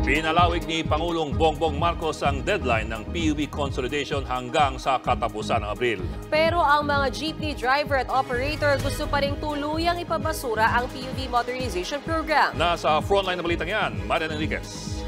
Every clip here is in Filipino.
Pinalawig ni Pangulong Bongbong Marcos ang deadline ng PUV consolidation hanggang sa katapusan ng Abril. Pero ang mga jeepney driver at operator gusto pa ring tuluyang ipabasura ang PUV modernization program. Nasa frontline na balitang yan, Marian Enriquez.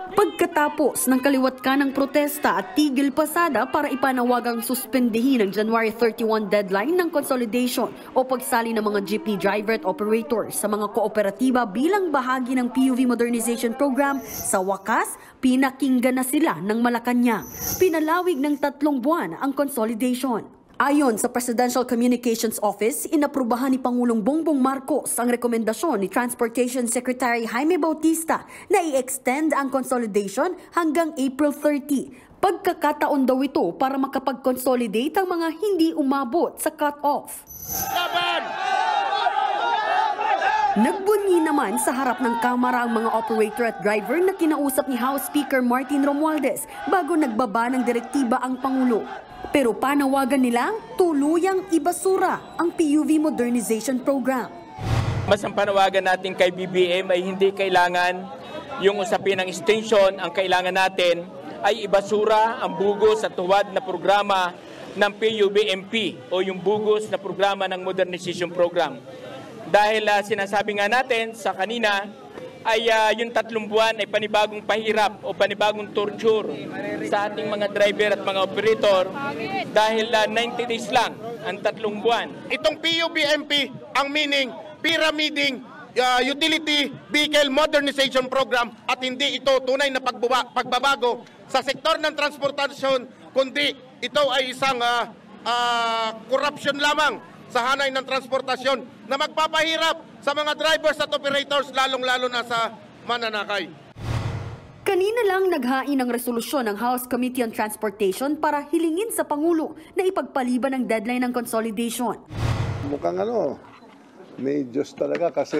Pagkatapos ng kaliwat ka ng protesta at tigil pasada para ipanawagang suspendihin ang January 31 deadline ng consolidation o pagsali ng mga jeepney driver at operators sa mga kooperatiba bilang bahagi ng PUV modernization program, sa wakas, pinakinggan na sila ng Malacanang. Pinalawig ng 3 buwan ang consolidation. Ayon sa Presidential Communications Office, inaprubahan ni Pangulong Bongbong Marcos ang rekomendasyon ni Transportation Secretary Jaime Bautista na i-extend ang consolidation hanggang April 30. Pagkakataon daw ito para makapag-consolidate ang mga hindi umabot sa cut-off. Nagbunyi naman sa harap ng kamera ang mga operator at driver na kinausap ni House Speaker Martin Romualdez bago nagbaba ng direktiba ang Pangulo. Pero panawagan nilang tuluyang ibasura ang PUV modernization program. Mas ang panawagan natin kay BBM ay hindi kailangan yung usapin ng extension. Ang kailangan natin ay ibasura ang bugos at tuwad na programa ng PUV-MP o yung bugos na programa ng modernization program. Dahil sinasabi nga natin sa kanina ay yung 3 buwan ay panibagong pahirap o panibagong torture sa ating mga driver at mga operator dahil 90 days lang ang 3 buwan. Itong PUV-MP ang meaning pyramiding utility vehicle modernization program at hindi ito tunay na pagbabago sa sektor ng transportasyon kundi ito ay isang corruption lamang sa hanay ng transportasyon na magpapahirap sa mga drivers at operators lalong-lalo na sa mananakay. Kanina lang naghain ng resolusyon ng House Committee on Transportation para hilingin sa Pangulo na ipagpaliban ang deadline ng consolidation. Mukhang may Diyos talaga kasi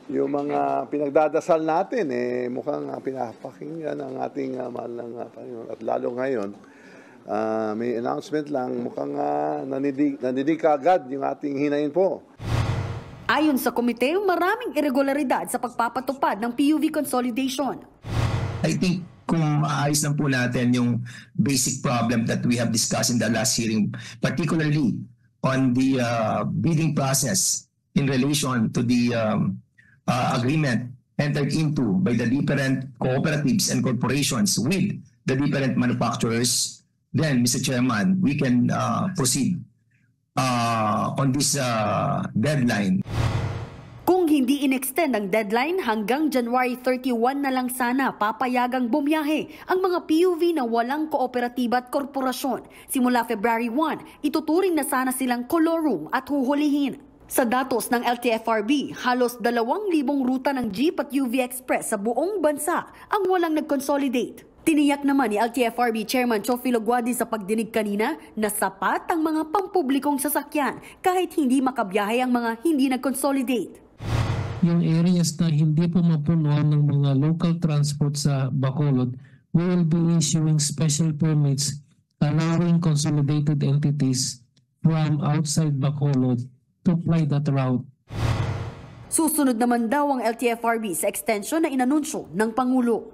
yung mga pinagdadasal natin mukhang pinapakinggan ang ating mahal ng Panginoon. At lalo ngayon, may announcement lang, mukhang nanidig agad yung ating hinayin po. Ayon sa komite, maraming irregularidad sa pagpapatupad ng PUV consolidation. I think kung maayos lang po natin yung basic problem that we have discussed in the last hearing, particularly on the bidding process in relation to the agreement entered into by the different cooperatives and corporations with the different manufacturers, then, Mr. Chairman, we can proceed on this deadline. Kung hindi in-extend ang deadline hanggang January 31 na lang sana papayagang bumiyahe ang mga PUV na walang kooperatiba at korporasyon. Simula February 1, ituturing na sana silang kolorum at huhulihin. Sa datos ng LTFRB, halos 2,000 ruta ng Jeep at UV Express sa buong bansa ang walang nag-consolidate. Tiniyak naman ni LTFRB Chairman Chofilo Guadi sa pagdinig kanina na sapat ang mga pampublikong sasakyan kahit hindi makabiyahe ang mga hindi nag-consolidate. Yung areas na hindi po mapunuan ng mga local transport sa Bacolod, we will be issuing special permits allowing consolidated entities from outside Bacolod to fly that route. Susunod naman daw ang LTFRB sa extension na inanunsyo ng Pangulo.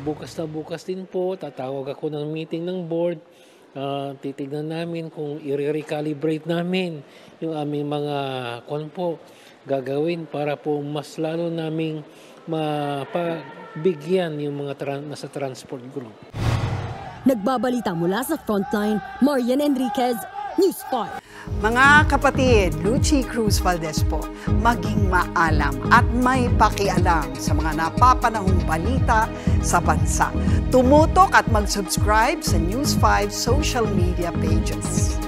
Bukas na bukas din po, tatawag ako ng meeting ng board. Titignan namin kung i-recalibrate namin yung aming mga gagawin para po mas lalo naming mapabigyan yung mga nasa transport group. Nagbabalita mula sa Frontline, Marian Enriquez, News 5. Mga kapatid, Lucy Cruz Valdez po, maging maalam at may pakialam sa mga napapanahong balita sa bansa. Tumutok at mag-subscribe sa News 5 social media pages.